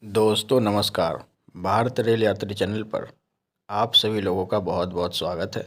दोस्तों नमस्कार। भारत रेल यात्री चैनल पर आप सभी लोगों का बहुत बहुत स्वागत है।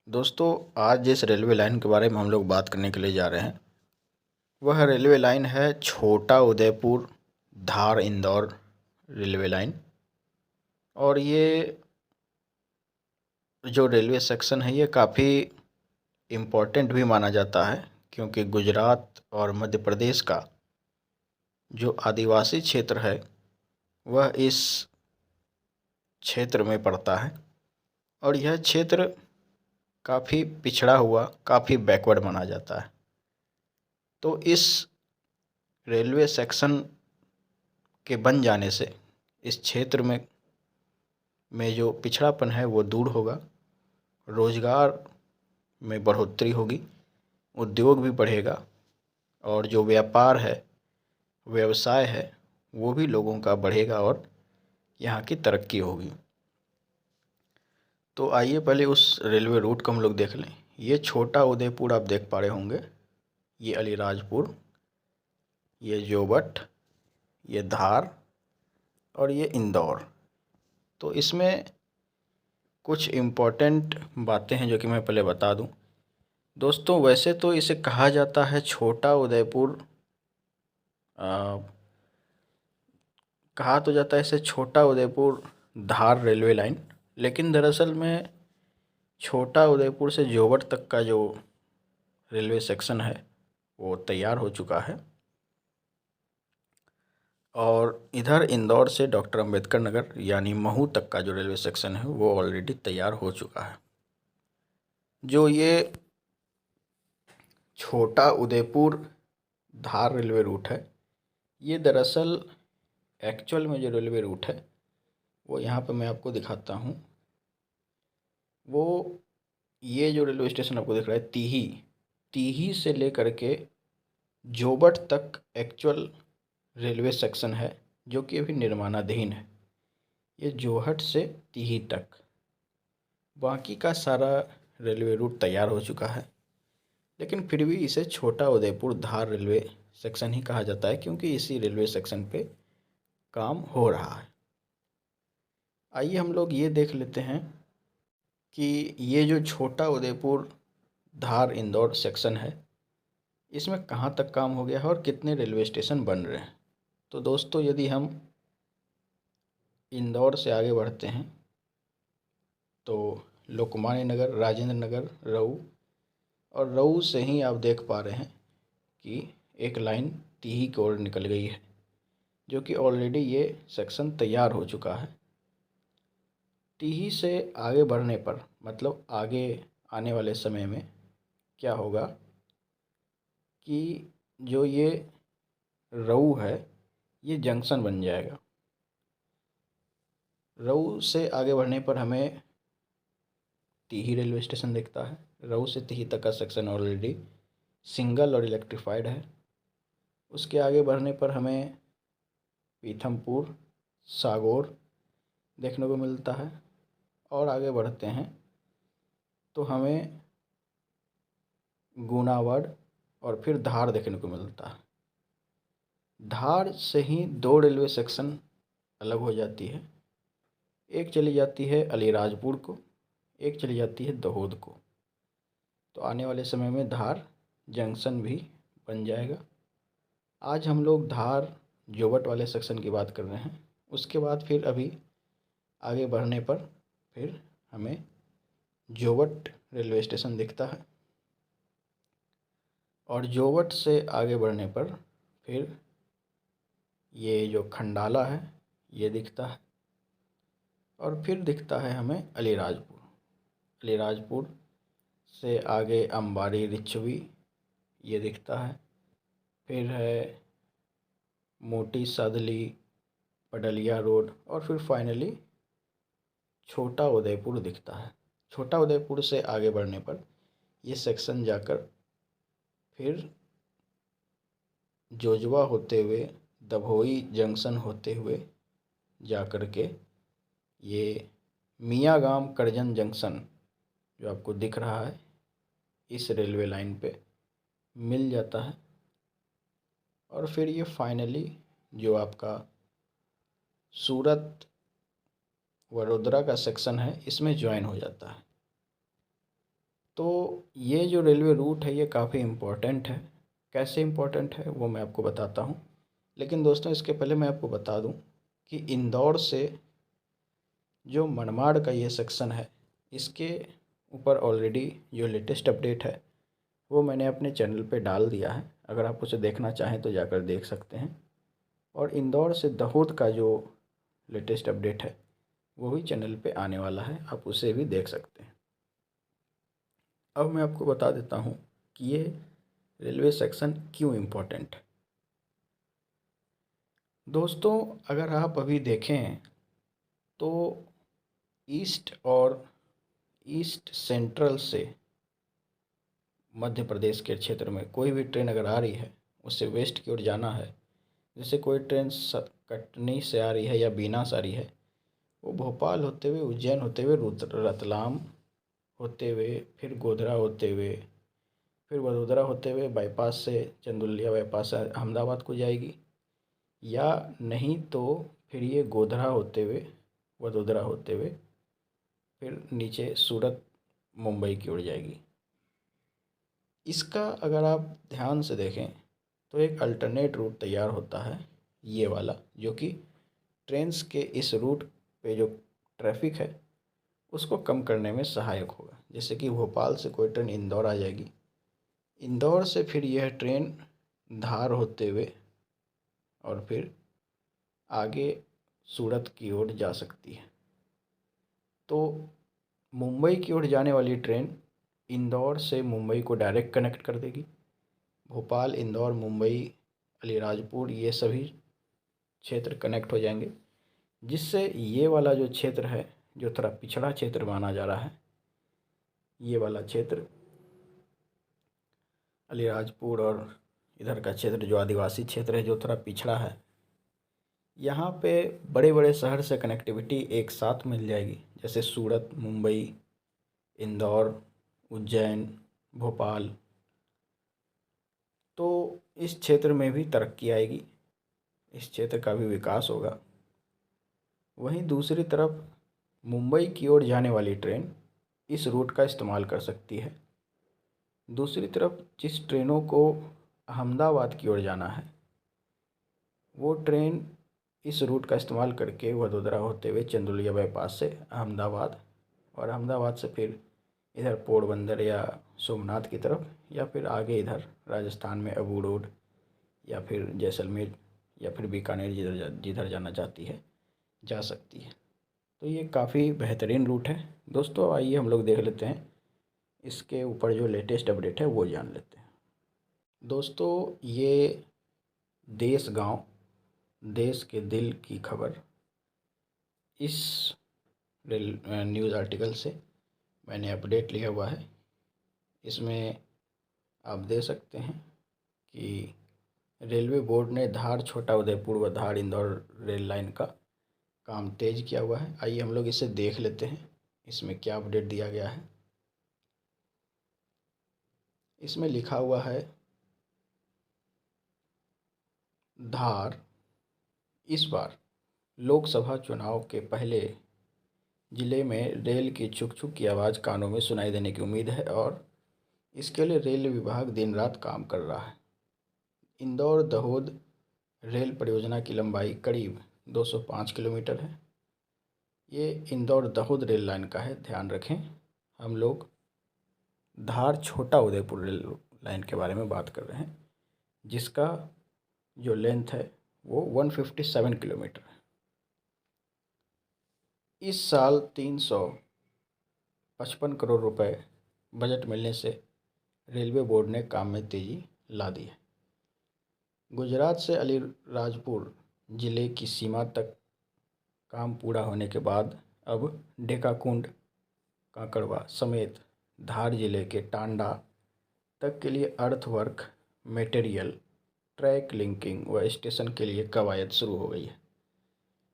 दोस्तों आज जिस रेलवे लाइन के बारे में हम लोग बात करने के लिए जा रहे हैं वह रेलवे लाइन है छोटा उदयपुर धार इंदौर रेलवे लाइन। और ये जो रेलवे सेक्शन है ये काफ़ी इम्पोर्टेंट भी माना जाता है, क्योंकि गुजरात और मध्य प्रदेश का जो आदिवासी क्षेत्र है वह इस क्षेत्र में पड़ता है। और यह क्षेत्र काफ़ी पिछड़ा हुआ, काफ़ी बैकवर्ड माना जाता है। तो इस रेलवे सेक्शन के बन जाने से इस क्षेत्र में जो पिछड़ापन है वो दूर होगा, रोज़गार में बढ़ोतरी होगी, उद्योग भी बढ़ेगा और जो व्यापार है, व्यवसाय है, वो भी लोगों का बढ़ेगा और यहाँ की तरक्की होगी। तो आइए पहले उस रेलवे रूट को हम लोग देख लें। ये छोटा उदयपुर आप देख पा रहे होंगे, ये अलीराजपुर, ये जोबट, ये धार और ये इंदौर। तो इसमें कुछ इम्पोर्टेंट बातें हैं जो कि मैं पहले बता दूं। दोस्तों वैसे तो इसे कहा जाता है छोटा उदयपुर, कहा तो जाता है इसे छोटा उदयपुर धार रेलवे लाइन, लेकिन दरअसल में छोटा उदयपुर से जोबट तक का जो रेलवे सेक्शन है वो तैयार हो चुका है। और इधर इंदौर से डॉक्टर अंबेडकर नगर यानी महू तक का जो रेलवे सेक्शन है वो ऑलरेडी तैयार हो चुका है। जो ये छोटा उदयपुर धार रेलवे रूट है ये दरअसल एक्चुअल में जो रेलवे रूट है वो यहाँ पर मैं आपको दिखाता हूँ। वो ये जो रेलवे स्टेशन आपको दिख रहा है तीही से लेकर के जोबट तक एक्चुअल रेलवे सेक्शन है, जो कि अभी निर्माणाधीन है। ये जोहट से तीही तक, बाकी का सारा रेलवे रूट तैयार हो चुका है, लेकिन फिर भी इसे छोटा उदयपुर धार रेलवे सेक्शन ही कहा जाता है, क्योंकि इसी रेलवे सेक्शन पे काम हो रहा है। आइए हम लोग ये देख लेते हैं कि ये जो छोटा उदयपुर धार इंदौर सेक्शन है इसमें कहाँ तक काम हो गया है और कितने रेलवे स्टेशन बन रहे हैं। तो दोस्तों यदि हम इंदौर से आगे बढ़ते हैं तो लोकमान्य नगर, राजेंद्र नगर, रहू, और रहू से ही आप देख पा रहे हैं कि एक लाइन तीही की ओर निकल गई है, जो कि ऑलरेडी ये सेक्शन तैयार हो चुका है। तीही से आगे बढ़ने पर मतलब आगे आने वाले समय में क्या होगा कि जो ये रहू है ये जंक्शन बन जाएगा। रहू से आगे बढ़ने पर हमें तीही रेलवे स्टेशन दिखता है। रहू से तीही तक का सेक्शन ऑलरेडी सिंगल और इलेक्ट्रीफाइड है। उसके आगे बढ़ने पर हमें पीथमपुर, सागौर देखने को मिलता है। और आगे बढ़ते हैं तो हमें गुनावड़ और फिर धार देखने को मिलता है। धार से ही दो रेलवे सेक्शन अलग हो जाती है, एक चली जाती है अलीराजपुर को, एक चली जाती है दहोद को। तो आने वाले समय में धार जंक्शन भी बन जाएगा। आज हम लोग धार जोबट वाले सेक्शन की बात कर रहे हैं। उसके बाद फिर अभी आगे बढ़ने पर फिर हमें जोबट रेलवे स्टेशन दिखता है, और जोबट से आगे बढ़ने पर फिर ये जो खंडाला है ये दिखता है, और फिर दिखता है हमें अलीराजपुर। अलीराजपुर से आगे अंबारी रिछवी ये दिखता है। फिर है मोटी सादली, पडलिया रोड, और फिर फाइनली छोटा उदयपुर दिखता है। छोटा उदयपुर से आगे बढ़ने पर ये सेक्शन जाकर फिर जोजवा होते हुए दभोई जंक्शन होते हुए जाकर के ये मियाँगाम करजन जंक्शन जो आपको दिख रहा है इस रेलवे लाइन पे मिल जाता है। और फिर ये फाइनली जो आपका सूरत वडोदरा का सेक्शन है, इसमें ज्वाइन हो जाता है। तो ये जो रेलवे रूट है ये काफ़ी इम्पोर्टेंट है। कैसे इम्पोर्टेंट है वो मैं आपको बताता हूँ। लेकिन दोस्तों इसके पहले मैं आपको बता दूँ कि इंदौर से जो मनमाड़ का ये सेक्शन है, इसके ऊपर ऑलरेडी जो लेटेस्ट अपडेट है वो मैंने अपने चैनल पे डाल दिया है। अगर आप उसे देखना चाहें तो जाकर देख सकते हैं। और इंदौर से दाहोद का जो लेटेस्ट अपडेट है वो भी चैनल पे आने वाला है, आप उसे भी देख सकते हैं। अब मैं आपको बता देता हूँ कि ये रेलवे सेक्शन क्यों इम्पोर्टेंट है। दोस्तों अगर आप अभी देखें तो ईस्ट सेंट्रल से मध्य प्रदेश के क्षेत्र में कोई भी ट्रेन अगर आ रही है, उससे वेस्ट की ओर जाना है, जैसे कोई ट्रेन कटनी से आ रही है या बीना से आ रही है, वो भोपाल होते हुए, उज्जैन होते हुए, रतलाम होते हुए, फिर गोधरा होते हुए, फिर वडोदरा होते हुए बाईपास से, चंदौलिया बाईपास से अहमदाबाद को जाएगी, या नहीं तो फिर ये गोधरा होते हुए, वडोदरा होते हुए फिर नीचे सूरत, मुंबई की ओर जाएगी। इसका अगर आप ध्यान से देखें तो एक अल्टरनेट रूट तैयार होता है, ये वाला, जो कि ट्रेन्स के इस रूट पे जो ट्रैफिक है उसको कम करने में सहायक होगा। जैसे कि भोपाल से कोई ट्रेन इंदौर आ जाएगी, इंदौर से फिर यह ट्रेन धार होते हुए और फिर आगे सूरत की ओर जा सकती है। तो मुंबई की ओर जाने वाली ट्रेन इंदौर से मुंबई को डायरेक्ट कनेक्ट कर देगी। भोपाल, इंदौर, मुंबई, अलीराजपुर ये सभी क्षेत्र कनेक्ट हो जाएंगे, जिससे ये वाला जो क्षेत्र है, जो थोड़ा पिछड़ा क्षेत्र माना जा रहा है, ये वाला क्षेत्र अलीराजपुर और इधर का क्षेत्र जो आदिवासी क्षेत्र है, जो थोड़ा पिछड़ा है, यहाँ पे बड़े बड़े शहर से कनेक्टिविटी एक साथ मिल जाएगी। जैसे सूरत, मुंबई, इंदौर, उज्जैन, भोपाल। तो इस क्षेत्र में भी तरक्की आएगी, इस क्षेत्र का भी विकास होगा। वहीं दूसरी तरफ मुंबई की ओर जाने वाली ट्रेन इस रूट का इस्तेमाल कर सकती है। दूसरी तरफ जिस ट्रेनों को अहमदाबाद की ओर जाना है, वो ट्रेन इस रूट का इस्तेमाल करके वडोदरा होते हुए चंदौलिया बाईपास से अहमदाबाद, और अहमदाबाद से फिर इधर पोरबंदर या सोमनाथ की तरफ, या फिर आगे इधर राजस्थान में अबू रोड, या फिर जैसलमेर, या फिर बीकानेर, जिधर जिधर जाना चाहती है जा सकती है। तो ये काफ़ी बेहतरीन रूट है। दोस्तों आइए हम लोग देख लेते हैं इसके ऊपर जो लेटेस्ट अपडेट है वो जान लेते हैं। दोस्तों ये देश गांव, देश के दिल की खबर, इस न्यूज़ आर्टिकल से मैंने अपडेट लिया हुआ है। इसमें आप देख सकते हैं कि रेलवे बोर्ड ने धार छोटा उदयपुर व धार इंदौर रेल लाइन का काम तेज किया हुआ है। आइए हम लोग इसे देख लेते हैं, इसमें क्या अपडेट दिया गया है। इसमें लिखा हुआ है, धार इस बार लोकसभा चुनाव के पहले ज़िले में रेल की छुक छुक की आवाज़ कानों में सुनाई देने की उम्मीद है और इसके लिए रेल विभाग दिन रात काम कर रहा है। इंदौर दाहोद रेल परियोजना की लंबाई करीब 205 किलोमीटर है। ये इंदौर दाहोद रेल लाइन का है, ध्यान रखें। हम लोग धार छोटा उदयपुर रेल लाइन के बारे में बात कर रहे हैं, जिसका जो लेंथ है वो 157 किलोमीटर है। इस साल 355 करोड़ रुपए बजट मिलने से रेलवे बोर्ड ने काम में तेज़ी ला दी है। गुजरात से अलीराजपुर ज़िले की सीमा तक काम पूरा होने के बाद अब डेकाकुंड, काकड़वा समेत धार जिले के टांडा तक के लिए अर्थवर्क, मटेरियल, ट्रैक लिंकिंग व स्टेशन के लिए कवायद शुरू हो गई है।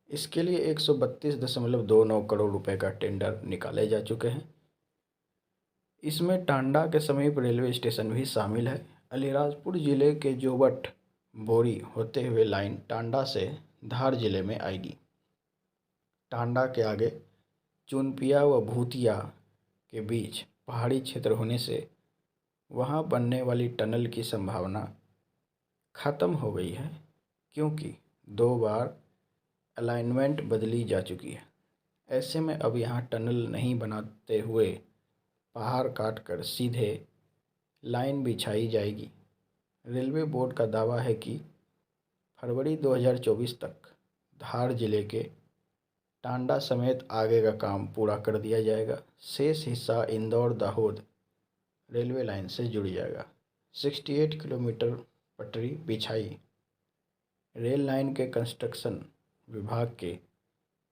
इसके लिए 132.29 करोड़ रुपए का टेंडर निकाले जा चुके हैं। इसमें टांडा के समीप रेलवे स्टेशन भी शामिल है। अलीराजपुर ज़िले के जोबट बोरी होते हुए लाइन टांडा से धार जिले में आएगी। टांडा के आगे चुनपिया व भूतिया के बीच पहाड़ी क्षेत्र होने से वहां बनने वाली टनल की संभावना खत्म हो गई है, क्योंकि 2 बार अलाइनमेंट बदली जा चुकी है। ऐसे में अब यहाँ टनल नहीं बनाते हुए पहाड़ काटकर सीधे लाइन बिछाई जाएगी। रेलवे बोर्ड का दावा है कि फरवरी 2024 तक धार जिले के टांडा समेत आगे का काम पूरा कर दिया जाएगा। शेष हिस्सा इंदौर दाहोद रेलवे लाइन से जुड़ जाएगा। 68 किलोमीटर पटरी बिछाई। रेल लाइन के कंस्ट्रक्शन विभाग के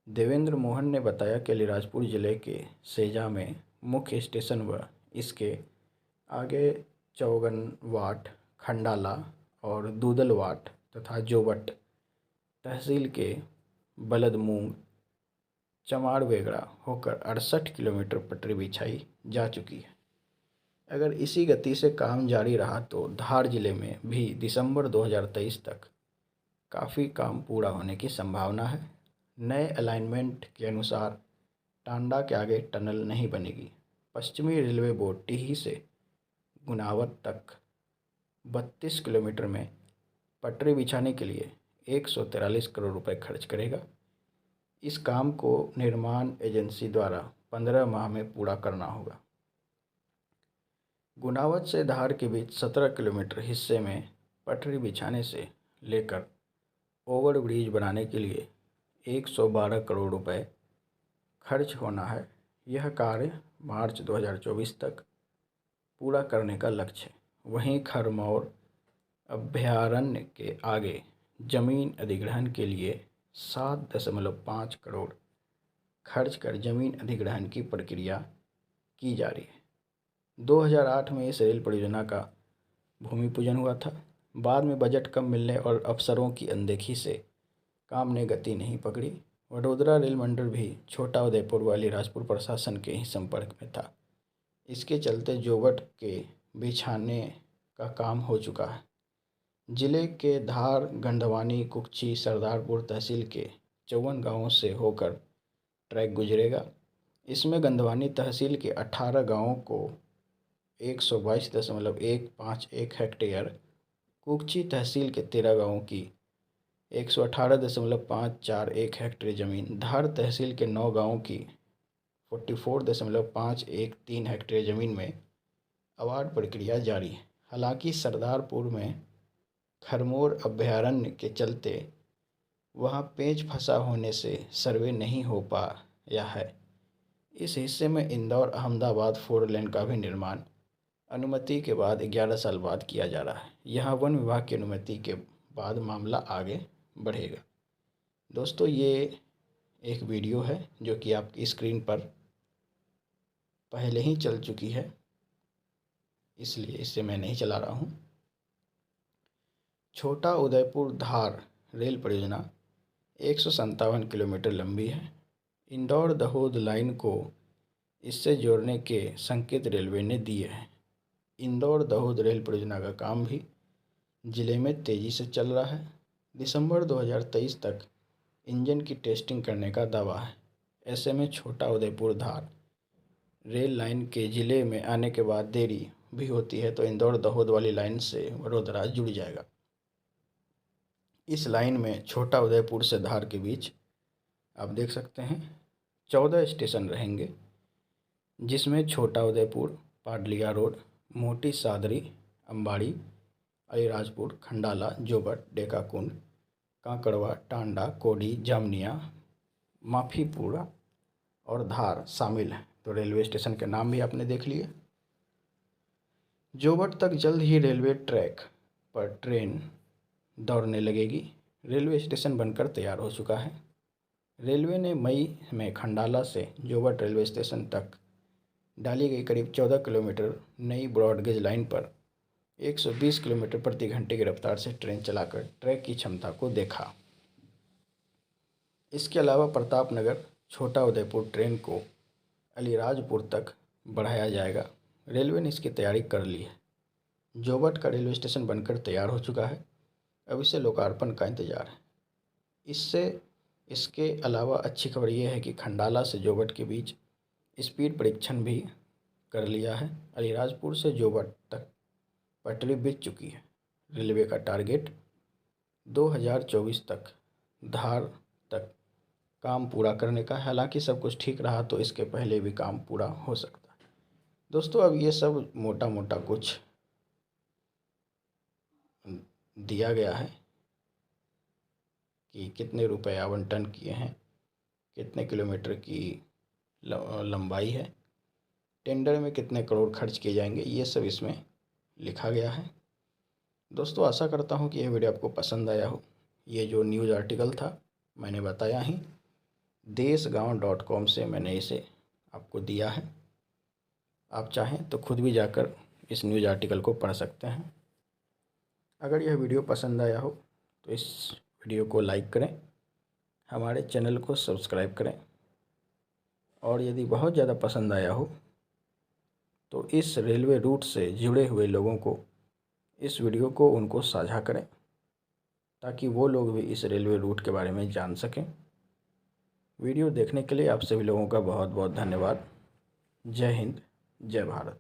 देवेंद्र मोहन ने बताया कि अलीराजपुर जिले के सेजा में मुख्य स्टेशन व इसके आगे चौगनवाट, खंडाला और दूदलवाट तथा जोबट तहसील के बलदमूंग, चमाड़वेगड़ा होकर 68 किलोमीटर पटरी बिछाई जा चुकी है। अगर इसी गति से काम जारी रहा तो धार जिले में भी दिसंबर 2023 तक काफ़ी काम पूरा होने की संभावना है। नए अलाइनमेंट के अनुसार टांडा के आगे टनल नहीं बनेगी। पश्चिमी रेलवे बोर्ड टिही से गुनावत तक 32 किलोमीटर में पटरी बिछाने के लिए 143 करोड़ रुपए खर्च करेगा। इस काम को निर्माण एजेंसी द्वारा 15 माह में पूरा करना होगा। गुनावत से धार के बीच 17 किलोमीटर हिस्से में पटरी बिछाने से लेकर ओवर ब्रिज बनाने के लिए 112 करोड़ रुपए खर्च होना है। यह कार्य मार्च 2024 तक पूरा करने का लक्ष्य है। वहीं खरमौर अभयारण्य के आगे जमीन अधिग्रहण के लिए 7.5 करोड़ खर्च कर जमीन अधिग्रहण की प्रक्रिया की जा रही है। 2008 में इस रेल परियोजना का भूमि पूजन हुआ था। बाद में बजट कम मिलने और अफसरों की अनदेखी से काम ने गति नहीं पकड़ी। वडोदरा रेल मंडल भी छोटा उदयपुर व अलीराजपुर प्रशासन के ही संपर्क में था। इसके चलते जोबट के बिछाने का काम हो चुका है। जिले के धार, गंधवानी, कुक्षी, सरदारपुर तहसील के 54 गांवों से होकर ट्रैक गुजरेगा। इसमें गंधवानी तहसील के 18 गांवों को 122.151 हेक्टेयर, कुक्षी तहसील के 13 गांवों की 118.541 हेक्टेयर ज़मीन, धार तहसील के 9 गांवों की 44.513 हेक्टेयर ज़मीन में अवार्ड प्रक्रिया जारी है। हालांकि सरदारपुर में खरमोर अभयारण्य के चलते वहां पेंच फंसा होने से सर्वे नहीं हो पाया है। इस हिस्से में इंदौर अहमदाबाद 4 लेन का भी निर्माण अनुमति के बाद 11 साल बाद किया जा रहा है। यहाँ वन विभाग की अनुमति के बाद मामला आगे बढ़ेगा। दोस्तों, ये एक वीडियो है जो कि आपकी स्क्रीन पर पहले ही चल चुकी है, इसलिए इसे मैं नहीं चला रहा हूँ। छोटा उदयपुर धार रेल परियोजना 157 किलोमीटर लंबी है। इंदौर दाहोद लाइन को इससे जोड़ने के संकेत रेलवे ने दिए हैं। इंदौर दाहोद रेल परियोजना का काम भी जिले में तेज़ी से चल रहा है। दिसंबर 2023 तक इंजन की टेस्टिंग करने का दावा है। ऐसे में छोटा उदयपुर धार रेल लाइन के ज़िले में आने के बाद देरी भी होती है तो इंदौर दाहोद वाली लाइन से वडोदरा जुड़ जाएगा। इस लाइन में छोटा उदयपुर से धार के बीच आप देख सकते हैं 14 स्टेशन रहेंगे, जिसमें छोटा उदयपुर, पाडलिया रोड, मोटी सादरी, अम्बाड़ी, अलीराजपुर, खंडाला, जोबट, डेकाकुंड, कांकड़वा, टांडा, कोडी, जामनिया, माफीपुरा और धार शामिल हैं। तो रेलवे स्टेशन के नाम भी आपने देख लिए। जोबट तक जल्द ही रेलवे ट्रैक पर ट्रेन दौड़ने लगेगी। रेलवे स्टेशन बनकर तैयार हो चुका है। रेलवे ने मई में खंडाला से जोबट रेलवे स्टेशन तक डाली गई करीब 14 किलोमीटर नई ब्रॉडगेज लाइन पर 120 किलोमीटर प्रति घंटे की रफ्तार से ट्रेन चलाकर ट्रैक की क्षमता को देखा। इसके अलावा प्रतापनगर छोटा उदयपुर ट्रेन को अलीराजपुर तक बढ़ाया जाएगा। रेलवे ने इसकी तैयारी कर ली है। जोबट का रेलवे स्टेशन बनकर तैयार हो चुका है। अब इसे लोकार्पण का इंतजार है। इससे इसके अलावा अच्छी खबर ये है कि खंडाला से जोबट के बीच स्पीड परीक्षण भी कर लिया है। अलीराजपुर से जोबट तक पटरी बिछ चुकी है। रेलवे का टारगेट 2024 तक धार तक काम पूरा करने का। हालांकि सब कुछ ठीक रहा तो इसके पहले भी काम पूरा हो सकता है। दोस्तों, अब ये सब मोटा मोटा कुछ दिया गया है कि कितने रुपए आवंटन किए हैं, कितने किलोमीटर की लंबाई है, टेंडर में कितने करोड़ खर्च किए जाएंगे, ये सब इसमें लिखा गया है। दोस्तों, आशा करता हूँ कि यह वीडियो आपको पसंद आया हो। ये जो न्यूज़ आर्टिकल था मैंने बताया ही, देशगांव.com से मैंने इसे आपको दिया है। आप चाहें तो खुद भी जाकर इस न्यूज़ आर्टिकल को पढ़ सकते हैं। अगर यह वीडियो पसंद आया हो तो इस वीडियो को लाइक करें, हमारे चैनल को सब्सक्राइब करें, और यदि बहुत ज़्यादा पसंद आया हो तो इस रेलवे रूट से जुड़े हुए लोगों को इस वीडियो को उनको साझा करें, ताकि वो लोग भी इस रेलवे रूट के बारे में जान सकें। वीडियो देखने के लिए आप सभी लोगों का बहुत बहुत धन्यवाद। जय हिंद, जय भारत।